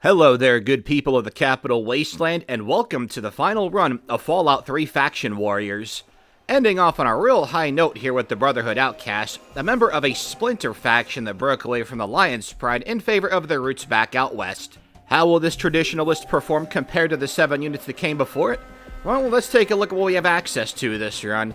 Hello there, good people of the Capital Wasteland, and welcome to the final run of Fallout 3 Faction Warriors. Ending off on a real high note here with the Brotherhood Outcast, a member of a splinter faction that broke away from the Lyons Pride in favor of their roots back out west. How will this traditionalist perform compared to the 7 units that came before it? Well, let's take a look at what we have access to this run.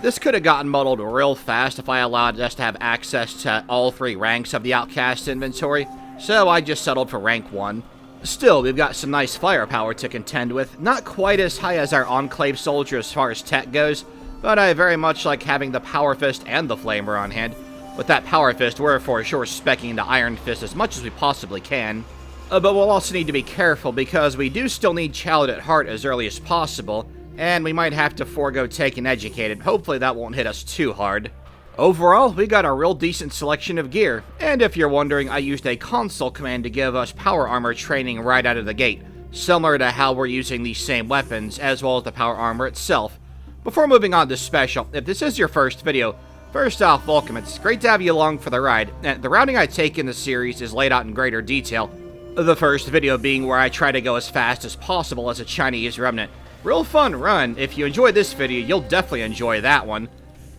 This could have gotten muddled real fast if I allowed us to have access to all 3 ranks of the Outcast inventory, so I just settled for rank 1. Still, we've got some nice firepower to contend with, not quite as high as our Enclave soldier as far as tech goes, but I very much like having the Power Fist and the Flamer on hand. With that Power Fist, we're for sure speccing the Iron Fist as much as we possibly can. But we'll also need to be careful because we do still need Child at Heart as early as possible, and we might have to forego taking Educated. Hopefully that won't hit us too hard. Overall, we got a real decent selection of gear, and if you're wondering, I used a console command to give us power armor training right out of the gate, similar to how we're using these same weapons, as well as the power armor itself. Before moving on to special, if this is your first video, first off, welcome. It's great to have you along for the ride, and the routing I take in the series is laid out in greater detail. The first video being where I try to go as fast as possible as a Chinese remnant. Real fun run. If you enjoy this video, you'll definitely enjoy that one.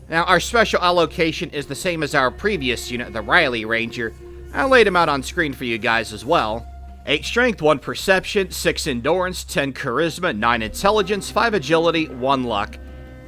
Now, our special allocation is the same as our previous unit, the Riley Ranger. I laid him out on screen for you guys as well. 8 Strength, 1 Perception, 6 Endurance, 10 Charisma, 9 Intelligence, 5 Agility, 1 Luck.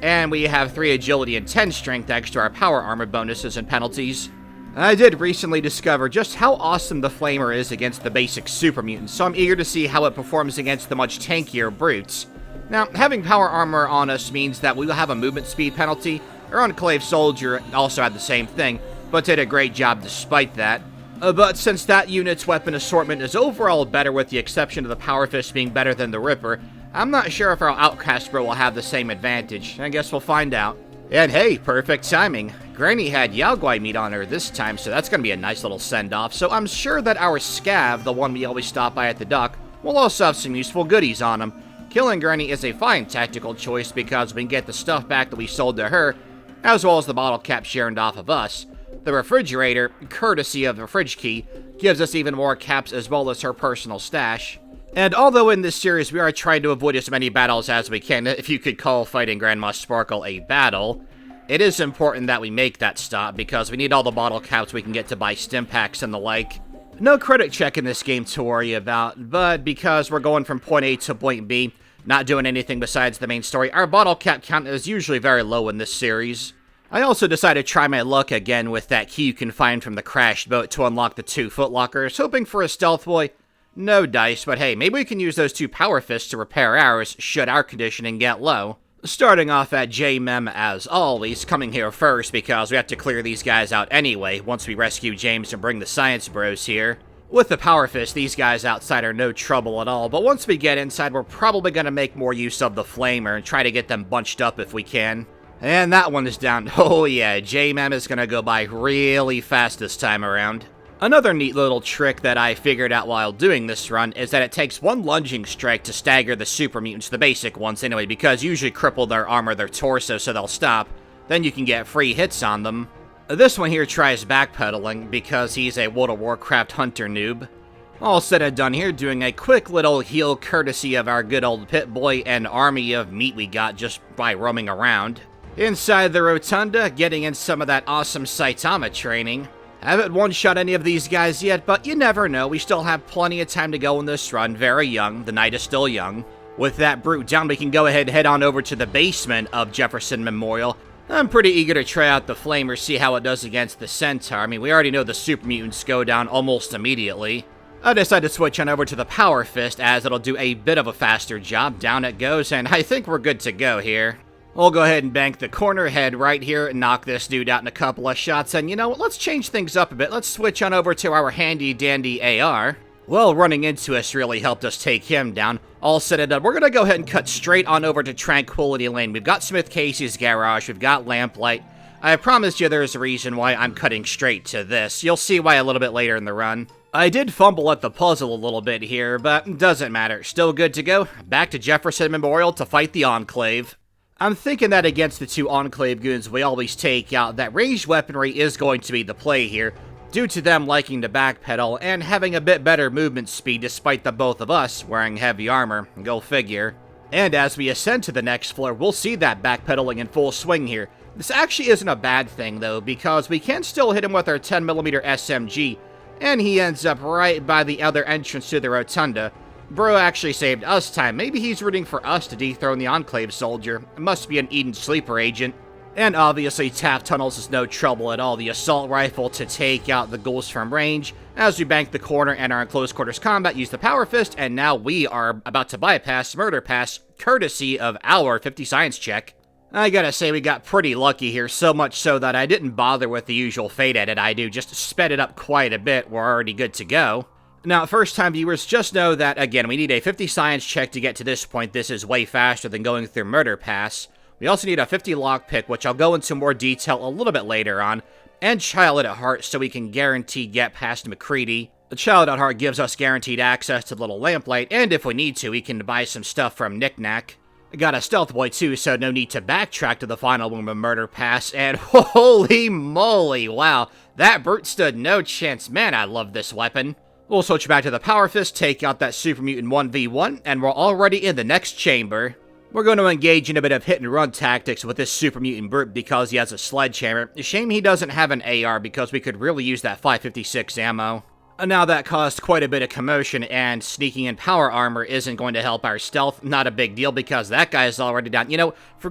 And we have 3 Agility and 10 Strength extra our power armor bonuses and penalties. I did recently discover just how awesome the Flamer is against the basic super mutants, so I'm eager to see how it performs against the much tankier brutes. Now, having power armor on us means that we will have a movement speed penalty. Our Enclave soldier also had the same thing, but did a great job despite that. But since that unit's weapon assortment is overall better with the exception of the Power Fist being better than the Ripper, I'm not sure if our Outcast bro will have the same advantage. I guess we'll find out. And hey, perfect timing. Granny had Yaogwai meat on her this time, so that's going to be a nice little send-off. So I'm sure that our Scav, the one we always stop by at the dock, will also have some useful goodies on him. Killing Granny is a fine tactical choice because we can get the stuff back that we sold to her, as well as the bottle cap shared off of us. The refrigerator, courtesy of the fridge key, gives us even more caps as well as her personal stash. And although in this series we are trying to avoid as many battles as we can, if you could call fighting Grandma Sparkle a battle, it is important that we make that stop because we need all the bottle caps we can get to buy stim packs and the like. No credit check in this game to worry about, but because we're going from point A to point B, not doing anything besides the main story, our bottle cap count is usually very low in this series. I also decided to try my luck again with that key you can find from the crashed boat to unlock the 2 footlockers, hoping for a stealth boy. No dice, but hey, maybe we can use those 2 power fists to repair ours should our conditioning get low. Starting off at JMEM as always, coming here first because we have to clear these guys out anyway once we rescue James and bring the science bros here. With the Power Fist, these guys outside are no trouble at all, but once we get inside, we're probably going to make more use of the Flamer and try to get them bunched up if we can. And that one is down. Oh yeah, JMM is going to go by really fast this time around. Another neat little trick that I figured out while doing this run is that it takes 1 lunging strike to stagger the super mutants, the basic ones anyway, because usually cripple their armor, their torso, so they'll stop. Then you can get free hits on them. This one here tries backpedaling because he's a World of Warcraft hunter noob. All said and done here, doing a quick little heal courtesy of our good old Pit-Boy and army of meat we got just by roaming around. Inside the Rotunda, getting in some of that awesome Saitama training. Haven't one-shot any of these guys yet, but you never know. We still have plenty of time to go in this run. Very young. The night is still young. With that brute down, we can go ahead and head on over to the basement of Jefferson Memorial. I'm pretty eager to try out the Flamer, see how it does against the Centaur. I mean, we already know the super mutants go down almost immediately. I decided to switch on over to the Power Fist as it'll do a bit of a faster job. Down it goes, and I think we're good to go here. We'll go ahead and bank the corner head right here and knock this dude out in a couple of shots. And you know what, let's change things up a bit. Let's switch on over to our handy-dandy AR. Well, running into us really helped us take him down. All said and done, we're going to go ahead and cut straight on over to Tranquility Lane. We've got Smith Casey's garage, we've got Lamplight. I promised you there's a reason why I'm cutting straight to this. You'll see why a little bit later in the run. I did fumble at the puzzle a little bit here, but doesn't matter. Still good to go. Back to Jefferson Memorial to fight the Enclave. I'm thinking that against the 2 Enclave goons we always take out, that ranged weaponry is going to be the play here. due to them liking to backpedal and having a bit better movement speed despite the both of us wearing heavy armor. Go figure. And as we ascend to the next floor, we'll see that backpedaling in full swing here. This actually isn't a bad thing, though, because we can still hit him with our 10mm SMG, and he ends up right by the other entrance to the rotunda. Bro actually saved us time. Maybe he's rooting for us to dethrone the Enclave soldier. It must be an Eden sleeper agent. And obviously, Taft Tunnels is no trouble at all. The assault rifle to take out the ghouls from range. As we bank the corner and are in close quarters combat, use the power fist, and now we are about to bypass Murder Pass, courtesy of our 50 science check. I gotta say, we got pretty lucky here, so much so that I didn't bother with the usual fade edit I do, just sped it up quite a bit. We're already good to go. Now, first-time viewers, just know that, again, we need a 50 science check to get to this point. This is way faster than going through Murder Pass. We also need a 50 lockpick, which I'll go into more detail a little bit later on, and Child at Heart so we can guarantee get past McCready. The Child at Heart gives us guaranteed access to the little lamplight, and if we need to, we can buy some stuff from Knick-Knack. Got a stealth boy too, so no need to backtrack to the final room of Murder Pass, and holy moly, wow, that brute stood no chance. Man, I love this weapon. We'll switch back to the Power Fist, take out that Super Mutant 1v1, and we're already in the next chamber. We're going to engage in a bit of hit-and-run tactics with this Super Mutant brute because he has a sledgehammer. Shame he doesn't have an AR because we could really use that 5.56 ammo. Now that caused quite a bit of commotion, and sneaking in power armor isn't going to help our stealth. Not a big deal because that guy's already down. You know, for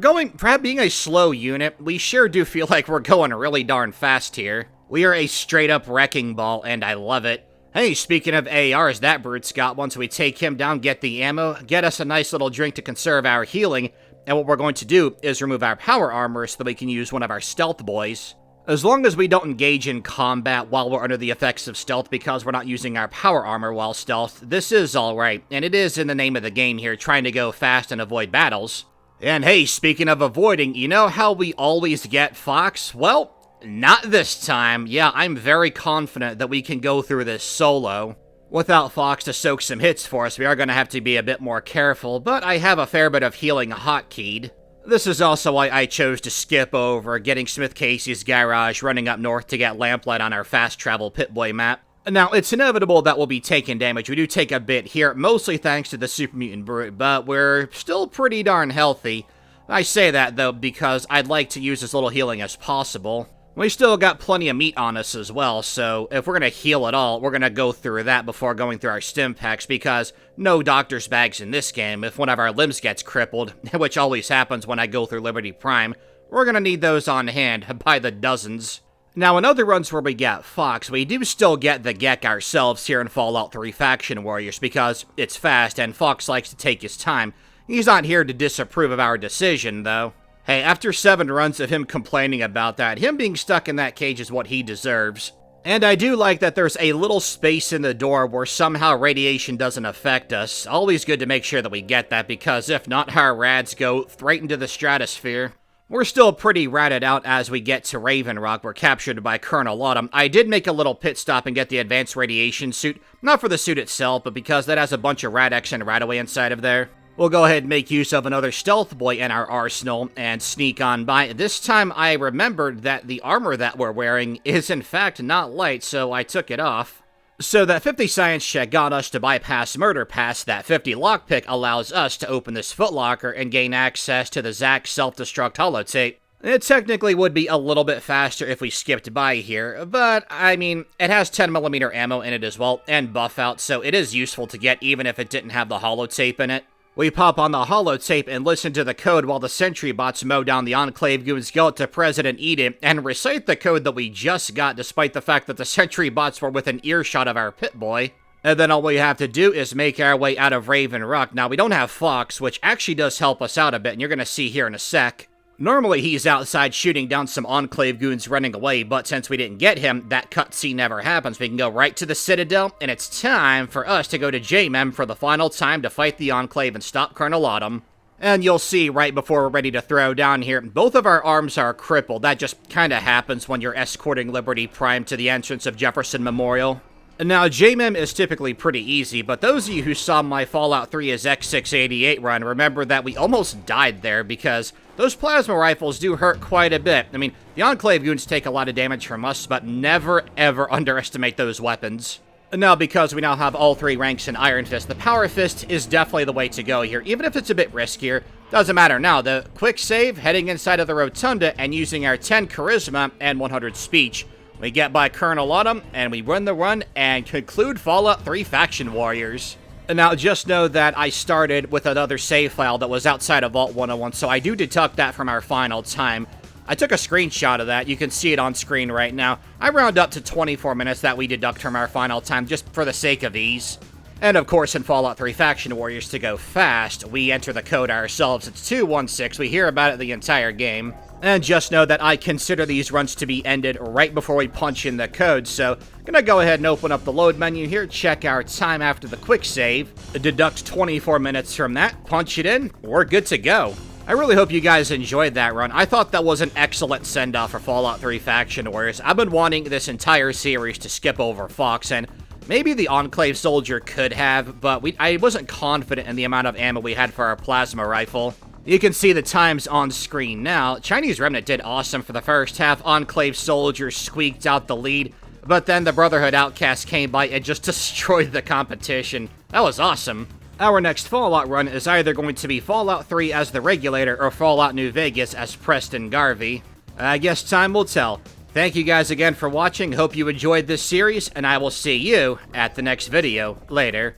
being a slow unit, we sure do feel like we're going really darn fast here. We are a straight-up wrecking ball, and I love it. Hey, speaking of ARs, that brute's got one, so we take him down, get the ammo, get us a nice little drink to conserve our healing, and what we're going to do is remove our power armor so that we can use one of our stealth boys. As long as we don't engage in combat while we're under the effects of stealth because we're not using our power armor while stealth, this is alright, and it is in the name of the game here, trying to go fast and avoid battles. And hey, speaking of avoiding, you know how we always get Fox? Well, not this time. Yeah, I'm very confident that we can go through this solo. Without Fox to soak some hits for us, we are going to have to be a bit more careful, but I have a fair bit of healing hotkeyed. This is also why I chose to skip over getting Smith Casey's garage, running up north to get Lamplight on our fast travel Pip-Boy map. Now, it's inevitable that we'll be taking damage. We do take a bit here, mostly thanks to the Super Mutant Brute, but we're still pretty darn healthy. I say that, though, because I'd like to use as little healing as possible. We still got plenty of meat on us as well, so if we're going to heal at all, we're going to go through that before going through our stim packs, because no doctor's bags in this game. If one of our limbs gets crippled, which always happens when I go through Liberty Prime, we're going to need those on hand by the dozens. Now, in other runs where we get Fox, we do still get the Gek ourselves here in Fallout 3 Faction Warriors, because it's fast and Fox likes to take his time. He's not here to disapprove of our decision, though. Hey, after 7 runs of him complaining about that, him being stuck in that cage is what he deserves. And I do like that there's a little space in the door where somehow radiation doesn't affect us. Always good to make sure that we get that, because if not, our rads go right into the stratosphere. We're still pretty ratted out as we get to Raven Rock. We're captured by Colonel Autumn. I did make a little pit stop and get the advanced radiation suit. Not for the suit itself, but because that has a bunch of Rad-X and Radaway inside of there. We'll go ahead and make use of another stealth boy in our arsenal and sneak on by. This time I remembered that the armor that we're wearing is in fact not light, so I took it off. So that 50 science check got us to bypass Murder Pass. That 50 lockpick allows us to open this footlocker and gain access to the Zack self-destruct holotape. It technically would be a little bit faster if we skipped by here, but, I mean, it has 10mm ammo in it as well, and buff out, so it is useful to get even if it didn't have the holotape in it. We pop on the holotape and listen to the code while the sentry bots mow down the Enclave goons, go to President Eden, and recite the code that we just got despite the fact that the sentry bots were within earshot of our Pip-Boy. And then all we have to do is make our way out of Raven Rock. Now, we don't have Fox, which actually does help us out a bit, and you're going to see here in a sec. Normally, he's outside shooting down some Enclave goons running away, but since we didn't get him, that cutscene never happens. We can go right to the Citadel, and it's time for us to go to JMEM for the final time to fight the Enclave and stop Colonel Autumn. And you'll see right before we're ready to throw down here, both of our arms are crippled. That just kinda happens when you're escorting Liberty Prime to the entrance of Jefferson Memorial. Now, JMIM is typically pretty easy, but those of you who saw my Fallout 3 as X688 run remember that we almost died there because those plasma rifles do hurt quite a bit. I mean, the Enclave goons take a lot of damage from us, but never ever underestimate those weapons. Now, because we now have all 3 ranks in Iron Fist, the Power Fist is definitely the way to go here, even if it's a bit riskier. Doesn't matter now, the quick save, heading inside of the Rotunda, and using our 10 Charisma and 100 Speech. We get by Colonel Autumn, and we win the run, and conclude Fallout 3 Faction Warriors. And now, just know that I started with another save file that was outside of Vault 101, so I do deduct that from our final time. I took a screenshot of that. You can see it on screen right now. I round up to 24 minutes that we deduct from our final time, just for the sake of ease. And of course, in Fallout 3 Faction Warriors, to go fast, we enter the code ourselves. It's 216. We hear about it the entire game. And just know that I consider these runs to be ended right before we punch in the code, so I'm gonna go ahead and open up the load menu here, check our time after the quick save, deduct 24 minutes from that, punch it in, we're good to go. I really hope you guys enjoyed that run. I thought that was an excellent send-off for Fallout 3 Faction Warriors. I've been wanting this entire series to skip over Fox, and maybe the Enclave Soldier could have, but I wasn't confident in the amount of ammo we had for our plasma rifle. You can see the times on screen now. Chinese Remnant did awesome for the first half. Enclave Soldier squeaked out the lead, but then the Brotherhood Outcast came by and just destroyed the competition. That was awesome. Our next Fallout run is either going to be Fallout 3 as the Regulator or Fallout New Vegas as Preston Garvey. I guess time will tell. Thank you guys again for watching. Hope you enjoyed this series, and I will see you at the next video. Later.